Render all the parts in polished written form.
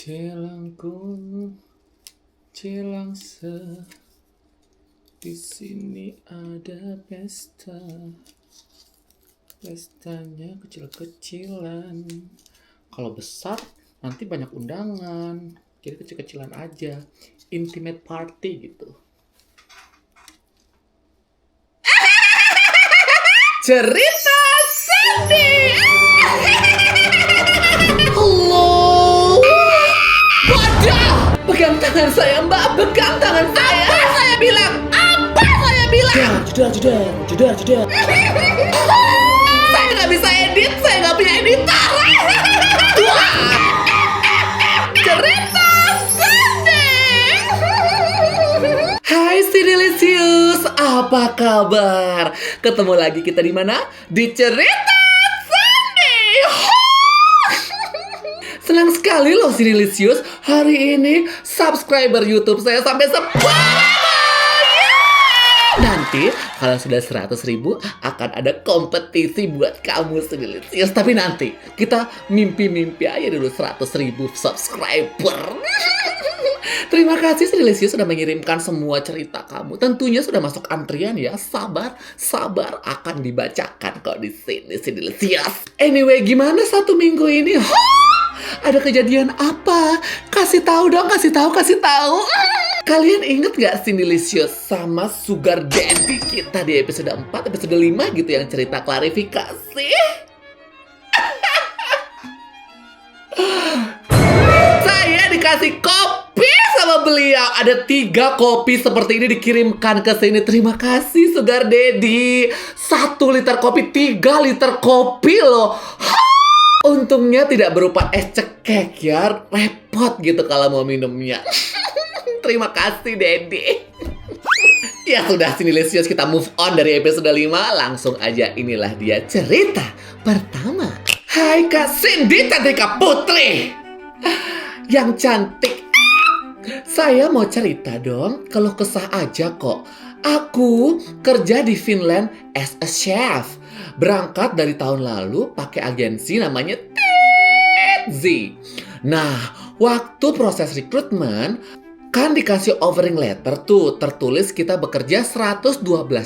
Cilangku, Cilangse, di sini ada pesta. Pestanya kecil-kecilan. Kalau besar nanti banyak undangan. Jadi kecil-kecilan aja. Intimate party gitu. Cerita sedih. Halo. Wadah. Pegang tangan saya, Mbak. Pegang tangan saya. Apa saya bilang? Jeda. Saya nggak bisa edit. Saya nggak punya editor. Cerita sedih. Hai Sinilisius, apa kabar? Ketemu lagi kita di mana? Di Cerita Sedih. Senang sekali loh Sinilisius. Hari ini subscriber YouTube saya sampai 10. Nanti kalau sudah 100.000 akan ada kompetisi buat kamu Sinilisius. Tapi nanti kita mimpi-mimpi aja dulu 100.000 subscriber. Terima kasih Sinilisius sudah mengirimkan semua cerita kamu. Tentunya sudah masuk antrian ya. Sabar akan dibacakan kok di sini Sinilisius. Anyway, gimana satu minggu ini? Ada kejadian apa? Kasih tahu dong, kasih tahu. Kalian inget gak Sinilisius sama Sugar Daddy kita di episode 4, episode 5 gitu yang cerita klarifikasi? Saya dikasih kopi sama beliau. Ada 3 kopi seperti ini dikirimkan ke sini. Terima kasih Sugar Daddy. 1 liter kopi, 3 liter kopi loh. Untungnya tidak berupa es cekek ya. Repot gitu kalau mau minumnya. Terima kasih Daddy. Ya sudah Sinilisius, kita move on dari episode 5. Langsung aja, inilah dia cerita pertama. Hai Kak Cindy Cantika Putri yang cantik. Saya mau cerita dong. Kalau kesah aja kok. Aku kerja di Finland as a chef. Berangkat dari tahun lalu pakai agensi namanya TZ. Nah, waktu proses rekrutmen kan dikasih offering letter tuh, tertulis kita bekerja 112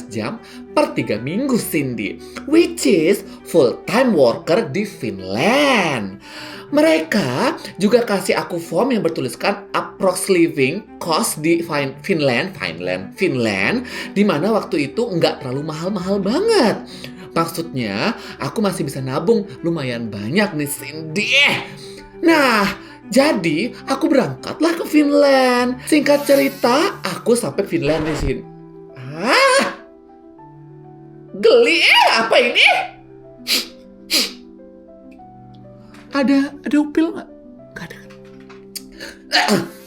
jam per 3 minggu Cindy, which is full-time worker di Finland. Mereka juga kasih aku form yang bertuliskan approx living cost di Finland, di mana waktu itu nggak terlalu mahal-mahal banget. Maksudnya, aku masih bisa nabung lumayan banyak nih Cindy. Nah, jadi aku berangkatlah ke Finland. Singkat cerita, aku sampai Finland di sini. Geli apa ini? Ada upil nggak? Nggak ada.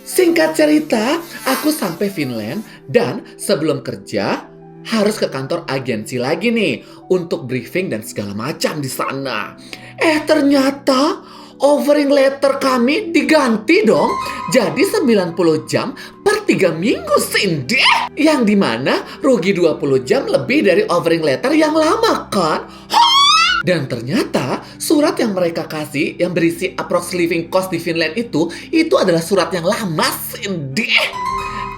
Singkat cerita, aku sampai Finland dan sebelum kerja harus ke kantor agensi lagi nih untuk briefing dan segala macam di sana. Ternyata offering letter kami diganti dong jadi 90 jam per 3 minggu Cindy. Yang dimana rugi 20 jam lebih dari offering letter yang lama kan? Dan ternyata surat yang mereka kasih yang berisi approx living cost di Finland itu adalah surat yang lama Cindy.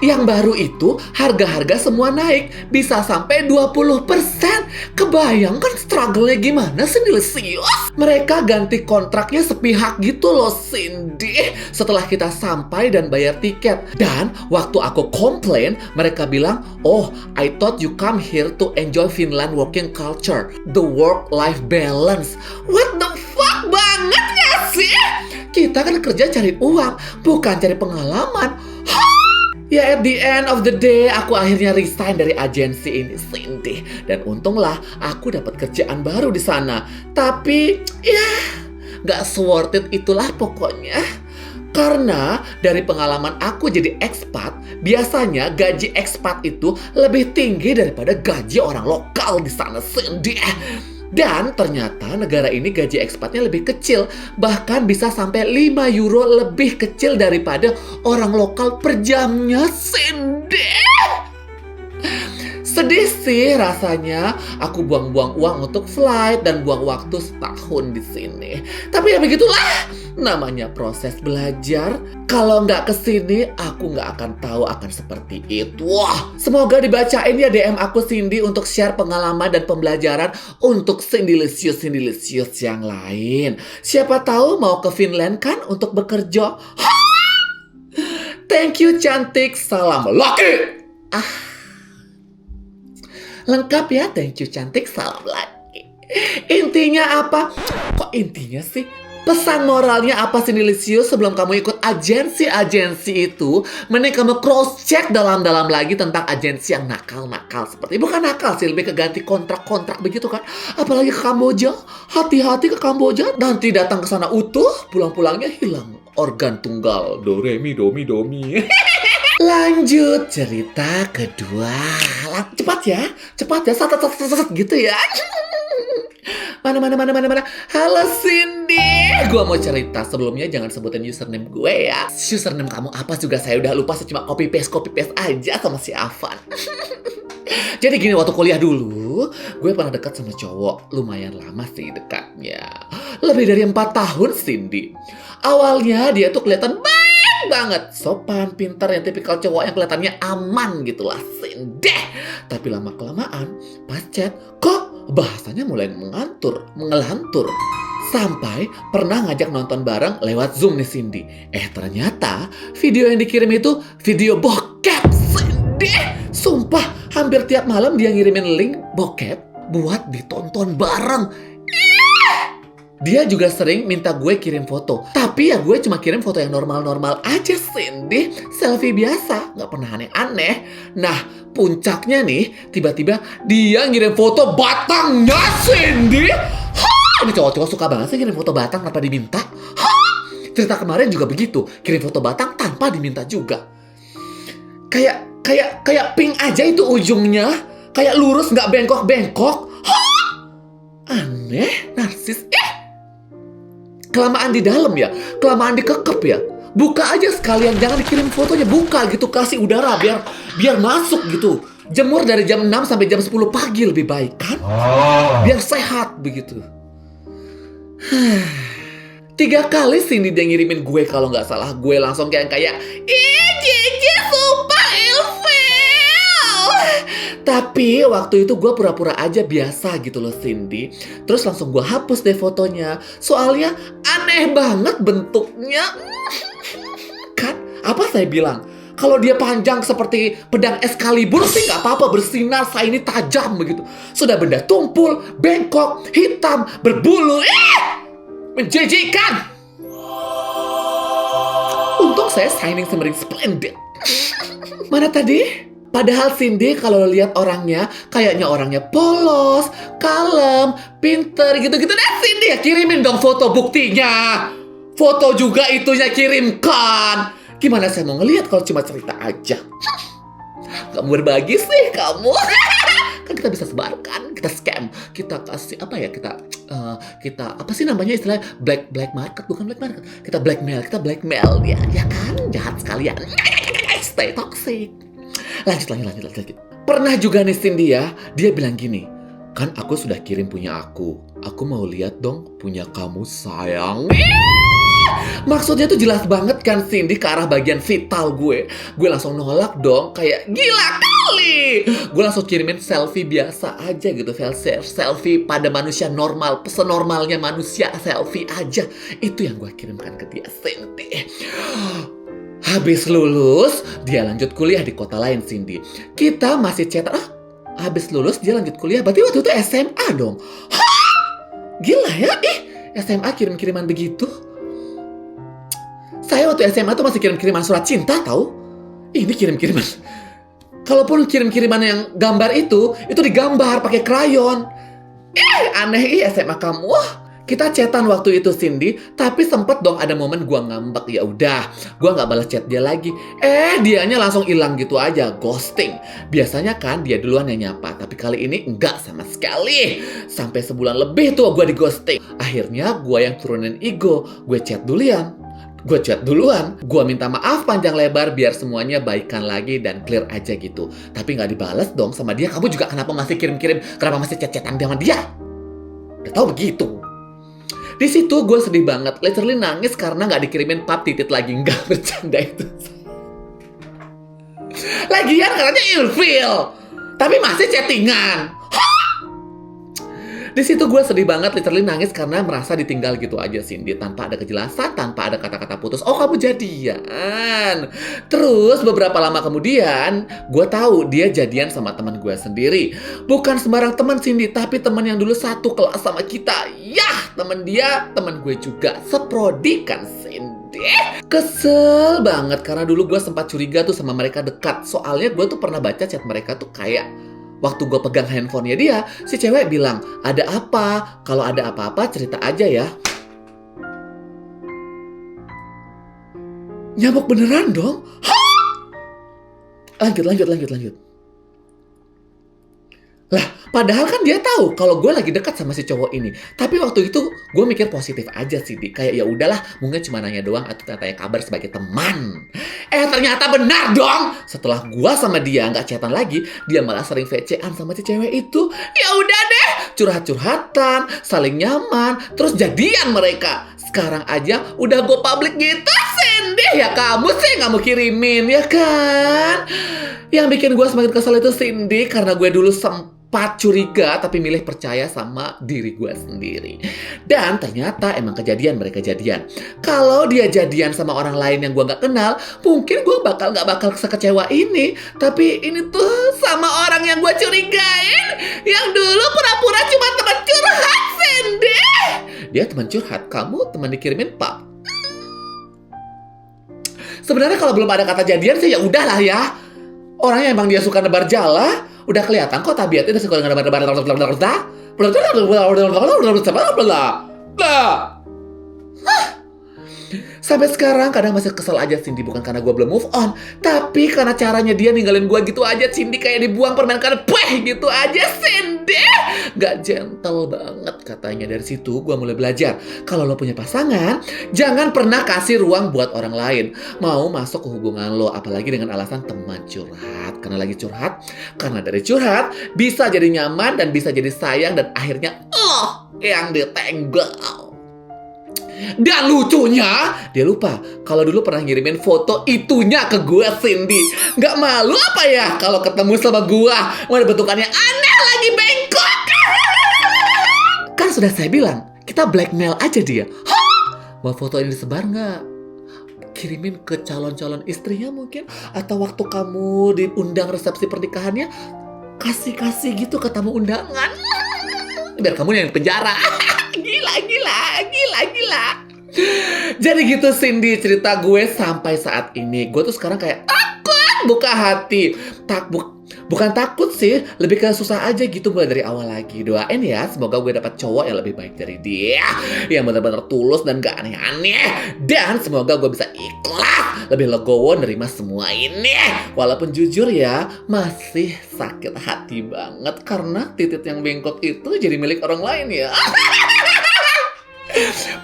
Yang baru itu harga-harga semua naik, bisa sampai 20%. Kebayangkan struggle-nya gimana Sinilisius? Mereka ganti kontraknya sepihak gitu loh Cindy. Setelah kita sampai dan bayar tiket. Dan waktu aku komplain, mereka bilang, "Oh, I thought you come here to enjoy Finland working culture, the work-life balance." What the fuck banget gak sih? Kita kan kerja cari uang, bukan cari pengalaman. Ya, at the end of the day, aku akhirnya resign dari agensi ini, Cindy. Dan untunglah, aku dapat kerjaan baru di sana. Tapi, ya, nggak worth it itulah pokoknya. Karena dari pengalaman aku jadi expat, biasanya gaji expat itu lebih tinggi daripada gaji orang lokal di sana, Cindy. Dan ternyata negara ini gaji ekspatnya lebih kecil. Bahkan bisa sampai 5 euro lebih kecil daripada orang lokal per jamnya Cindy. Sedih sih rasanya, aku buang-buang uang untuk flight dan buang waktu setahun di sini. Tapi ya begitulah, namanya proses belajar. Kalau nggak kesini, aku nggak akan tahu akan seperti itu. Wah, semoga dibacain ya DM aku Cindy untuk share pengalaman dan pembelajaran untuk Cindylicious yang lain. Siapa tahu mau ke Finland kan untuk bekerja. Thank you cantik, salam laki. Lengkap ya, thank you cantik, salam lagi. Intinya apa? Kok intinya sih? Pesan moralnya apa Cindylicious sebelum kamu ikut agensi-agensi itu? Mending kamu cross-check dalam-dalam lagi tentang agensi yang nakal-nakal seperti. Bukan nakal sih, lebih ke ganti kontrak-kontrak begitu kan. Apalagi ke Kamboja. Hati-hati ke Kamboja. Nanti datang ke sana utuh, pulang-pulangnya hilang organ tunggal. Do, re, mi, do, mi, do, mi. Lanjut cerita kedua. Cepat ya, sat gitu ya. Mana. Halo Cindy, gue mau cerita. Sebelumnya jangan sebutin username gue ya. Username kamu apa juga saya udah lupa. Saya cuma copy paste aja sama si Avan. Jadi gini, waktu kuliah dulu, gue pernah dekat sama cowok. Lumayan lama sih dekatnya. Lebih dari 4 tahun Cindy. Awalnya dia tuh kelihatan baik banget, sopan, pintar, yang tipikal cowok yang kelihatannya aman gitu lah Cindy. Tapi lama-kelamaan pas chat, kok bahasanya mulai mengelantur. Sampai pernah ngajak nonton bareng lewat Zoom nih Cindy. Ternyata video yang dikirim itu video bokep Cindy. Sumpah, hampir tiap malam dia ngirimin link bokep buat ditonton bareng. Dia juga sering minta gue kirim foto. Tapi ya gue cuma kirim foto yang normal-normal aja Cindy. Selfie biasa, gak pernah aneh-aneh. Nah, puncaknya nih, tiba-tiba dia ngirim foto batangnya Cindy. Ini cowok-cowok suka banget sih kirim foto batang tanpa diminta. Cerita kemarin juga begitu, kirim foto batang tanpa diminta juga. Kayak pink aja itu ujungnya. Kayak lurus gak bengkok-bengkok. Aneh, narsis. Kelamaan di dalam ya, kelamaan dikekep ya. Buka aja sekalian, jangan dikirim fotonya. Buka gitu, kasih udara biar masuk gitu. Jemur dari jam 6 sampai jam 10 pagi lebih baik kan? Biar sehat begitu. 3 kali Cindy dia ngirimin gue kalau nggak salah. Gue langsung kayak Cici sumpah ilfil. Tapi waktu itu gue pura-pura aja biasa gitu loh Cindy. Terus langsung gue hapus deh fotonya. Soalnya aneh banget bentuknya. Kan? Apa saya bilang? Kalau dia panjang seperti pedang Excalibur sih nggak apa-apa, bersinar, shiny, tajam begitu. Sudah benda tumpul, bengkok, hitam, berbulu. Menjijikan. Untung saya shining semering splendid. Mana tadi? Padahal Cindy kalau lihat orangnya, kayaknya orangnya polos, kalem, pinter, gitu-gitu. Nah Cindy ya kirimin dong foto buktinya. Foto juga itunya kirimkan. Gimana saya mau ngelihat kalau cuma cerita aja? Kamu berbagi sih kamu. Kan kita bisa sebarkan, kita scam, kita kasih apa ya, kita apa sih namanya istilahnya, black market, bukan black market. Kita blackmail dia, ya kan? Jahat sekalian. Stay toxic. Lanjut. Pernah juga nih Cindy ya, dia bilang gini, kan aku sudah kirim punya aku mau lihat dong punya kamu sayang. Maksudnya tuh jelas banget kan Cindy ke arah bagian vital gue. Gue langsung nolak dong, kayak gila kali. Gue langsung kirimin selfie biasa aja gitu, selfie pada manusia normal, senormalnya manusia, selfie aja. Itu yang gue kirimkan ke dia Cindy. Habis lulus, dia lanjut kuliah di kota lain Cindy. Kita masih chatan. Habis lulus dia lanjut kuliah, berarti waktu itu SMA dong. Gila ya, SMA kirim-kiriman begitu. Saya waktu SMA tuh masih kirim-kiriman surat cinta tahu. Ini kirim-kiriman. Kalaupun kirim-kiriman yang gambar itu digambar pakai krayon. Aneh SMA kamu. Kita chatan waktu itu Cindy, tapi sempet dong ada momen gua ngambek. Ya udah, gua nggak balas chat dia lagi. Dianya langsung hilang gitu aja, ghosting. Biasanya kan dia duluan yang nyapa, tapi kali ini enggak sama sekali. Sampai sebulan lebih tuh gua di ghosting. Akhirnya gua yang turunin ego, gue chat duluan. Gue chat duluan, gue minta maaf panjang lebar biar semuanya baikan lagi dan clear aja gitu. Tapi nggak dibales dong sama dia. Kamu juga kenapa masih kirim-kirim, kenapa masih chat-chatan sama dia? Udah tahu begitu. Di situ gue sedih banget, literally nangis karena nggak dikirimin pap titit lagi. Nggak bercanda itu. Lagian katanya ilfeel, tapi masih chattingan. Di situ gue sedih banget, literally nangis karena merasa ditinggal gitu aja Cindy, tanpa ada kejelasan, tanpa ada kata-kata putus. Oh, kamu jadian. Terus beberapa lama kemudian gue tahu dia jadian sama teman gue sendiri. Bukan sembarang teman Cindy, tapi teman yang dulu satu kelas sama kita. Yah, teman dia, teman gue juga, seprodi kan Cindy. Kesel banget karena dulu gue sempat curiga tuh sama mereka dekat. Soalnya gue tuh pernah baca chat mereka tuh kayak waktu gue pegang handphonenya dia, si cewek bilang, ada apa? Kalau ada apa-apa cerita aja ya. Nyamuk beneran dong? Lanjut. Lah, padahal kan dia tahu kalau gue lagi dekat sama si cowok ini. Tapi waktu itu gue mikir positif aja sih, Di. Kayak ya udahlah, mungkin cuma nanya doang atau tanya kabar sebagai teman. Ternyata benar dong. Setelah gue sama dia nggak chatan lagi, dia malah sering VC-an sama si cewek itu. Ya udah deh, curhat-curhatan, saling nyaman, terus jadian mereka. Sekarang aja udah gue public gitu, Cindy. Ya kamu sih nggak mau kirimin, ya kan? Yang bikin gue semakin kesel itu Cindy, karena gue dulu sempat curiga tapi milih percaya sama diri gue sendiri. Dan ternyata emang kejadian mereka jadian. Kalau dia jadian sama orang lain yang gue gak kenal, mungkin gue gak bakal sekecewa ini. Tapi ini tuh sama orang yang gue curigain, yang dulu pura-pura cuma teman curhat, Cindy. Dia teman curhat, kamu teman dikirimin pap. Sebenarnya kalau belum ada kata jadian sih ya udahlah ya. Orangnya emang dia suka nebar jala, udah kelihatan kok tabiatnya dia suka nebar. Sampai sekarang kadang masih kesel aja Cindy, bukan karena gue belum move on, tapi karena caranya dia ninggalin gue gitu aja Cindy, kayak dibuang permen karet, gitu aja Cindy. Gak gentle banget katanya. Dari situ gue mulai belajar, kalau lo punya pasangan, jangan pernah kasih ruang buat orang lain mau masuk ke hubungan lo, apalagi dengan alasan teman curhat. Karena lagi curhat, karena dari curhat bisa jadi nyaman dan bisa jadi sayang, dan akhirnya yang ditenggel. Dan lucunya, dia lupa kalau dulu pernah ngirimin foto itunya ke gue, Cindy. Gak malu apa ya kalau ketemu sama gue? Mana bentukannya aneh lagi, bengkok. Kan sudah saya bilang, kita blackmail aja dia. Mau foto ini disebar gak? Kirimin ke calon-calon istrinya mungkin. Atau waktu kamu diundang resepsi pernikahannya, kasih gitu ke tamu undangan. Biar kamu yang penjara. Gila. Jadi gitu Cindy cerita gue sampai saat ini. Gue tuh sekarang kayak takut buka hati. Bukan takut sih, lebih ke susah aja gitu mulai dari awal lagi. Doain ya, semoga gue dapat cowok yang lebih baik dari dia, yang benar-benar tulus dan gak aneh-aneh. Dan semoga gue bisa ikhlas, lebih legowo nerima semua ini. Walaupun jujur ya, masih sakit hati banget karena titik yang bengkok itu jadi milik orang lain ya.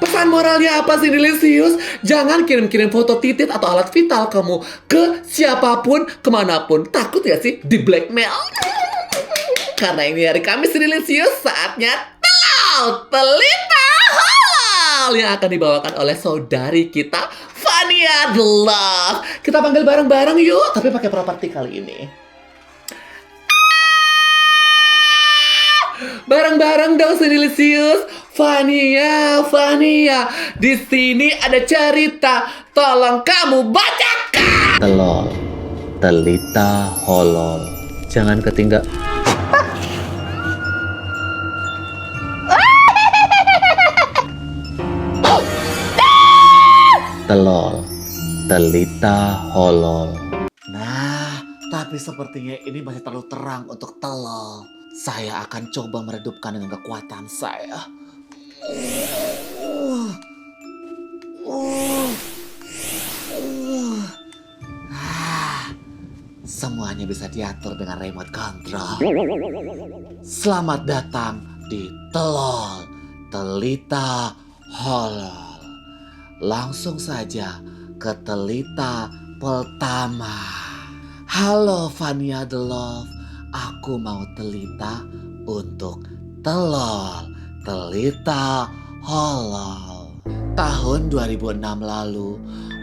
Pesan moralnya apa sih, Delicious? Jangan kirim-kirim foto titit atau alat vital kamu ke siapapun, kemanapun. Takut ya sih di blackmail? Karena ini hari Kamis, Delicious, saatnya telita halal yang akan dibawakan oleh saudari kita, Fania The Love. Kita panggil bareng-bareng yuk, tapi pakai properti kali ini. Bareng-bareng dong, Delicious. Fania, di sini ada cerita, tolong kamu bacakan. Telol, telita, holol, jangan ketinggal. Telol, telita, holol. Nah, tapi sepertinya ini masih terlalu terang untuk telol. Saya akan coba meredupkan dengan kekuatan saya. Semuanya bisa diatur dengan remote control. Selamat datang di Telol, Telita, Holol. langsung saja ke Telita pertama. Halo Fania the Love, aku mau Telita untuk telol. Telita holol. Tahun 2006 lalu,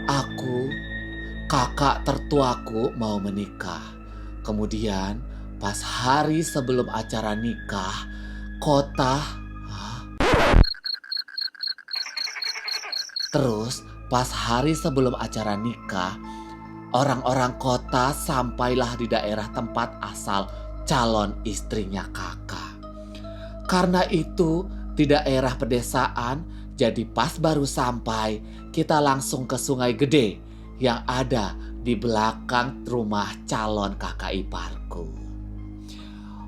aku, kakak tertuaku mau menikah. Kemudian pas hari sebelum acara nikah, Terus pas hari sebelum acara nikah, orang-orang kota sampailah di daerah tempat asal calon istrinya kakak. Karena itu di daerah pedesaan, jadi pas baru sampai, kita langsung ke Sungai Gede yang ada di belakang rumah calon kakak iparku.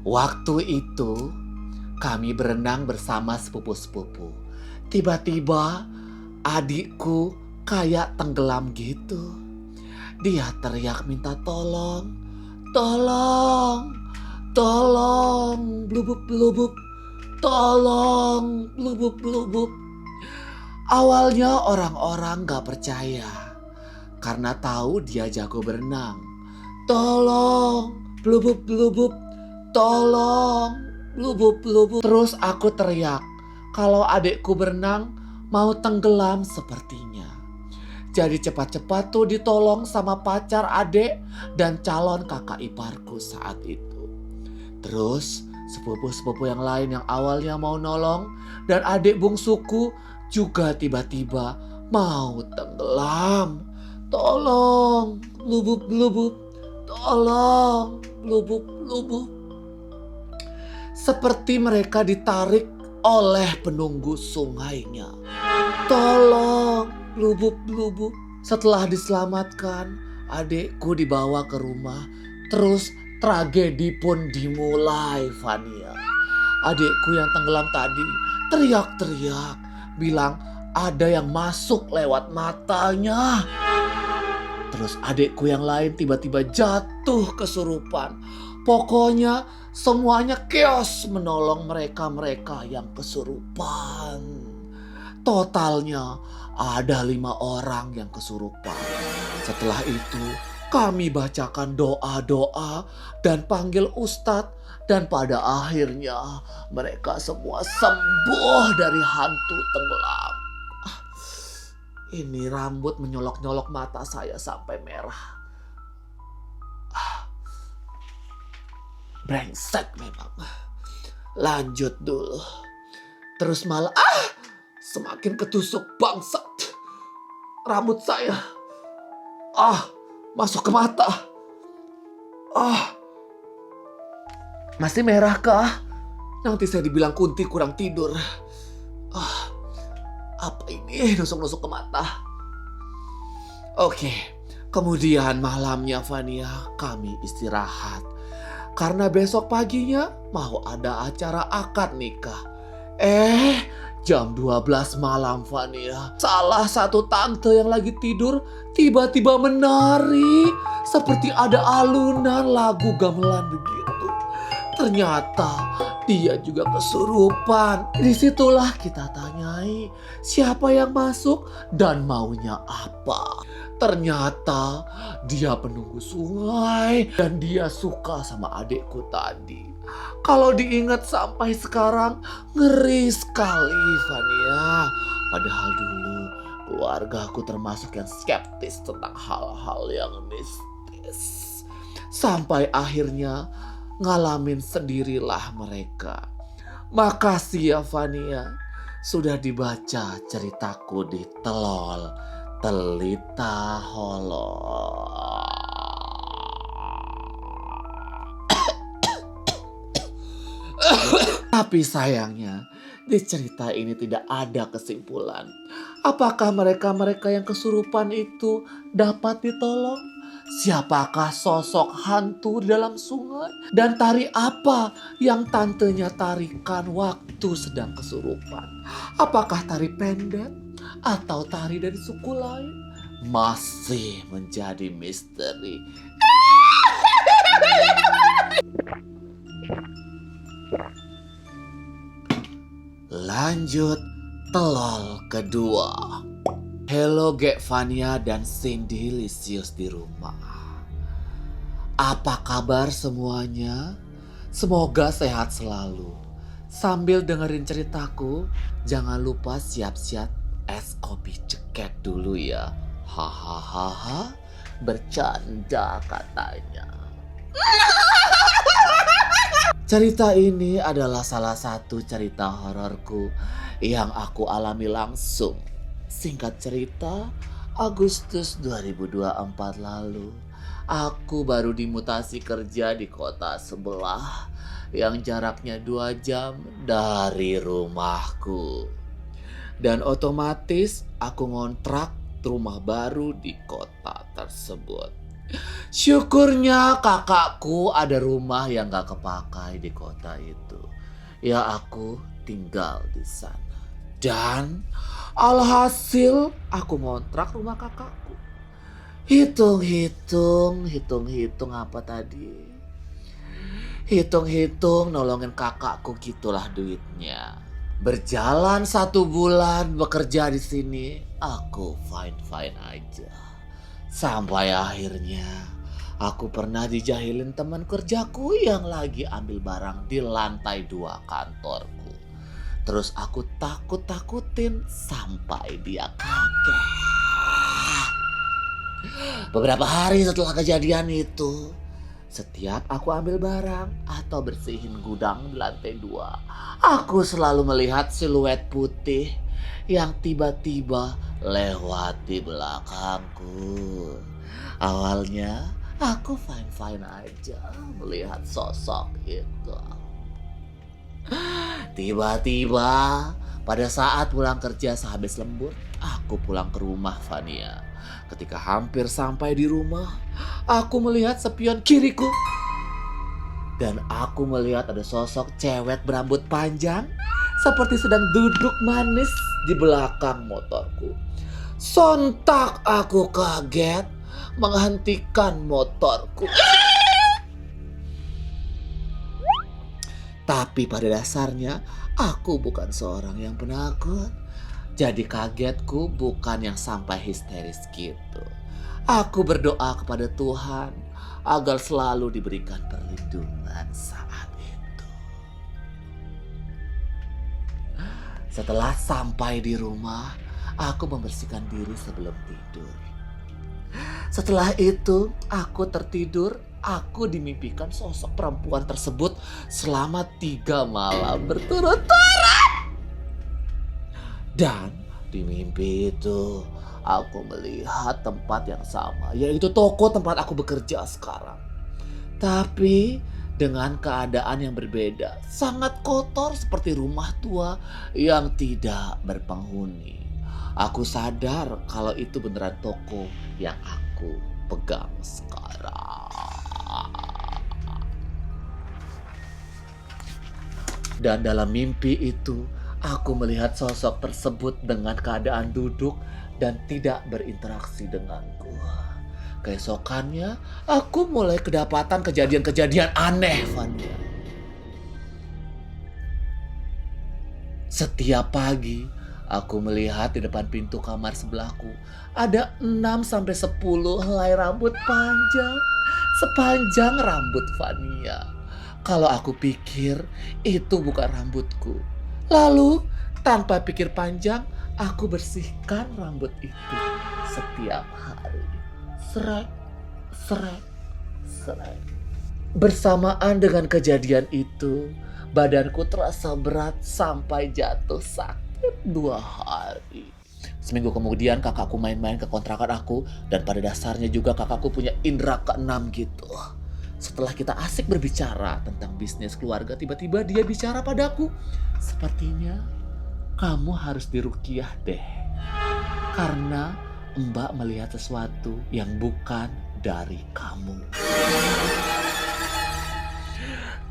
Waktu itu kami berenang bersama sepupu-sepupu. Tiba-tiba adikku kayak tenggelam gitu. Dia teriak minta tolong. Tolong, tolong, blubub blubub. Tolong, blubub blubub. Awalnya orang-orang gak percaya karena tahu dia jago berenang. Tolong, blubub blubub. Tolong, blubub blubub. Terus aku teriak kalau adikku berenang mau tenggelam sepertinya. Jadi cepat-cepat tuh ditolong sama pacar adik dan calon kakak iparku saat itu. Terus sepupu-sepupu yang lain yang awalnya mau nolong dan adik bungsuku juga tiba-tiba mau tenggelam. Tolong, blubub blubub. Tolong, blubub blubub. Seperti mereka ditarik oleh penunggu sungainya. Tolong, blubub blubub. Setelah diselamatkan, adikku dibawa ke rumah. Terus tragedi pun dimulai, Fania. Adikku yang tenggelam tadi teriak-teriak, bilang ada yang masuk lewat matanya. Terus adikku yang lain tiba-tiba jatuh kesurupan. Pokoknya semuanya chaos menolong mereka-mereka yang kesurupan. Totalnya ada 5 orang yang kesurupan. Setelah itu kami bacakan doa-doa dan panggil ustadz. Dan pada akhirnya mereka semua sembuh dari hantu tenggelam. Ini rambut menyolok-nyolok mata saya sampai merah. Brengsek memang. Lanjut dulu. Terus malah semakin ketusuk bangsat. Rambut saya masuk ke mata. Masih merah kah? Nanti saya dibilang Kunti kurang tidur. Apa ini nusuk-nusuk ke mata? Oke, kemudian malamnya Fania kami istirahat. Karena besok paginya mau ada acara akad nikah. Jam 12 malam Fania, salah satu tante yang lagi tidur tiba-tiba menari. Seperti ada alunan lagu gamelan begitu. Ternyata dia juga kesurupan. Disitulah kita tanyai siapa yang masuk dan maunya apa. Ternyata dia penunggu sungai dan dia suka sama adikku tadi. Kalau diingat sampai sekarang ngeri sekali Fania. Padahal dulu keluarga aku termasuk yang skeptis tentang hal-hal yang mistis. Sampai akhirnya ngalamin sendirilah mereka. Makasih ya Fania, sudah dibaca ceritaku di Telol Telita Holol. Tapi sayangnya di cerita ini tidak ada kesimpulan. Apakah mereka-mereka yang kesurupan itu dapat ditolong? Siapakah sosok hantu di dalam sungai? Dan tari apa yang tantenya tarikan waktu sedang kesurupan? Apakah tari pendek atau tari dari suku lain? Masih menjadi misteri. Lanjut telol kedua. Hello Gek Vania dan Cindy Lisius di rumah. Apa kabar semuanya? Semoga sehat selalu. Sambil dengerin ceritaku, jangan lupa siap-siap es kopi cekek dulu ya. Hahaha, bercanda katanya. Cerita ini adalah salah satu cerita hororku yang aku alami langsung. Singkat cerita, Agustus 2024 lalu, aku baru dimutasi kerja di kota sebelah yang jaraknya 2 jam dari rumahku. Dan otomatis aku ngontrak rumah baru di kota tersebut. Syukurnya kakakku ada rumah yang gak kepakai di kota itu. Ya aku tinggal di sana. Dan alhasil aku ngontrak rumah kakakku. Hitung-hitung apa tadi? Hitung-hitung nolongin kakakku gitulah duitnya. Berjalan 1 bulan bekerja di sini, aku fine-fine aja. Sampai akhirnya aku pernah dijahilin teman kerjaku yang lagi ambil barang di lantai 2 kantorku. Terus aku takut-takutin sampai dia kaget. Beberapa hari setelah kejadian itu, setiap aku ambil barang atau bersihin gudang di lantai 2, aku selalu melihat siluet putih yang tiba-tiba lewat di belakangku. Awalnya aku fine-fine aja melihat sosok itu. Tiba-tiba pada saat pulang kerja sehabis lembur, aku pulang ke rumah Vania. Ketika hampir sampai di rumah, aku melihat spion kiriku. Dan aku melihat ada sosok cewek berambut panjang seperti sedang duduk manis di belakang motorku. Sontak aku kaget menghentikan motorku. Tapi pada dasarnya aku bukan seorang yang penakut. Jadi kagetku bukan yang sampai histeris gitu. Aku berdoa kepada Tuhan agar selalu diberikan perlindungan saat itu. Setelah sampai di rumah, aku membersihkan diri sebelum tidur. Setelah itu, aku tertidur. Aku dimimpikan sosok perempuan tersebut selama 3 malam berturut-turut. Dan di mimpi itu, aku melihat tempat yang sama, yaitu toko tempat aku bekerja sekarang. Tapi dengan keadaan yang berbeda, sangat kotor seperti rumah tua yang tidak berpenghuni. Aku sadar kalau itu beneran toko yang aku pegang sekarang. Dan dalam mimpi itu, aku melihat sosok tersebut dengan keadaan duduk dan tidak berinteraksi denganku. Keesokannya, aku mulai kedapatan kejadian-kejadian aneh, Vania. Setiap pagi, aku melihat di depan pintu kamar sebelahku ada 6-10 helai rambut panjang, sepanjang rambut Vania. Kalau aku pikir itu bukan rambutku. Lalu tanpa pikir panjang, aku bersihkan rambut itu setiap hari. Srek, srek, srek. Bersamaan dengan kejadian itu, badanku terasa berat sampai jatuh sakit 2 hari. Seminggu kemudian kakakku main-main ke kontrakan aku, dan pada dasarnya juga kakakku punya indera keenam gitu. Setelah kita asik berbicara tentang bisnis keluarga, tiba-tiba dia bicara padaku, "Sepertinya kamu harus diruqyah deh. Karena Mbak melihat sesuatu yang bukan dari kamu."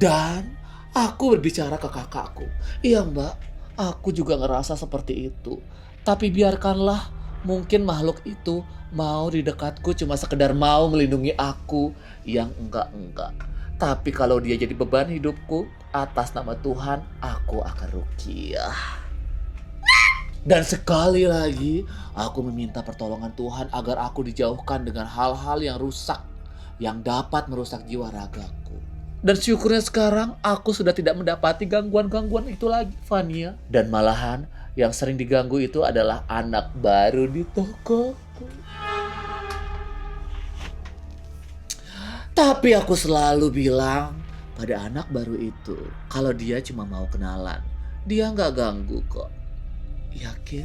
Dan aku berbicara ke kakakku, "Iya Mbak, aku juga ngerasa seperti itu. Tapi biarkanlah, mungkin makhluk itu mau di dekatku cuma sekedar mau melindungi aku yang enggak. Tapi kalau dia jadi beban hidupku, atas nama Tuhan aku akan ruqyah." Dan sekali lagi, aku meminta pertolongan Tuhan agar aku dijauhkan dengan hal-hal yang rusak, yang dapat merusak jiwa ragaku. Dan syukurnya sekarang aku sudah tidak mendapati gangguan-gangguan itu lagi, Fania. Dan malahan yang sering diganggu itu adalah anak baru di tokoku. Tapi aku selalu bilang pada anak baru itu, kalau dia cuma mau kenalan, dia nggak ganggu kok. Yakin?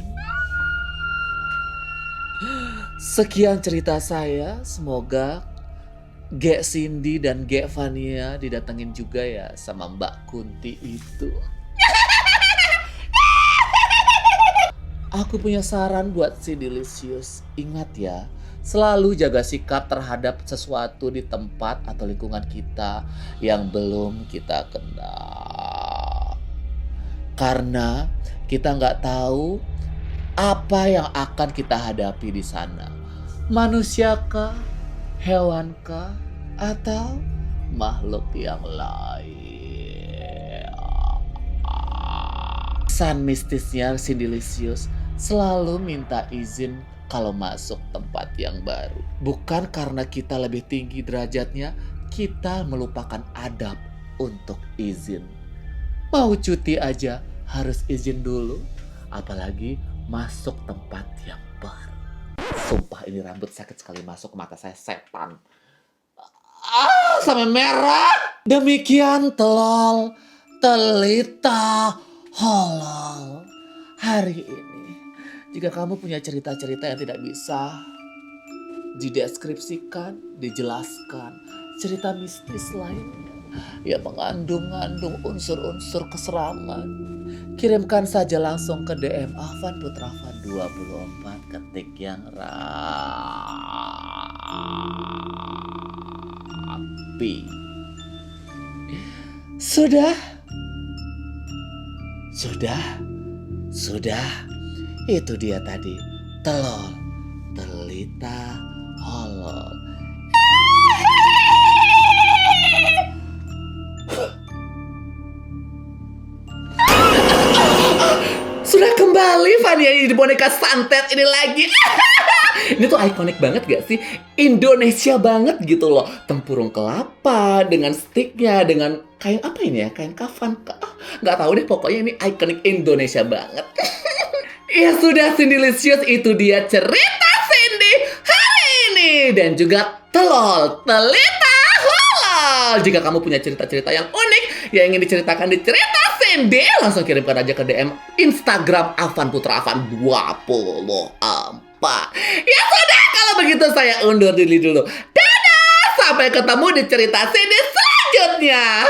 Sekian cerita saya, semoga Gek Cindy dan Gek Vania didatengin juga ya sama Mbak Kunti itu. Aku punya saran buat si Delicious. Ingat ya, selalu jaga sikap terhadap sesuatu di tempat atau lingkungan kita yang belum kita kenal. Karena kita nggak tahu apa yang akan kita hadapi di sana. Manusiakah, hewankah, atau makhluk yang lain. Pesan mistisnya si Delicious selalu minta izin kalau masuk tempat yang baru. Bukan karena kita lebih tinggi derajatnya, kita melupakan adab untuk izin. Mau cuti aja harus izin dulu, apalagi masuk tempat yang baru. Sumpah ini rambut sakit sekali masuk ke mata saya, setan. Sampai merah. Demikian telol, telita, holol. Hari ini, jika kamu punya cerita-cerita yang tidak bisa dideskripsikan, dijelaskan, cerita mistis lainnya yang mengandung unsur-unsur keseraman, kirimkan saja langsung ke DM Afan Putravan 24, ketik yang rapi. Sudah. Itu dia tadi, telol, telita, holol. Sudah kembali Fania di boneka santet ini lagi. Ini tuh ikonik banget gak sih? Indonesia banget gitu loh. Tempurung kelapa dengan sticknya, dengan kain apa ini ya? Kain kafan. Gak tahu deh, pokoknya ini ikonik Indonesia banget. Ya sudah, Cindy-licious, itu dia cerita Cindy hari ini. Dan juga telol, telita, holol. Jika kamu punya cerita-cerita yang unik yang ingin diceritakan di cerita Cindy, langsung kirimkan aja ke DM Instagram Afan Putravan 24. Ya sudah, kalau begitu saya undur diri dulu. Dadah, sampai ketemu di cerita Cindy selanjutnya.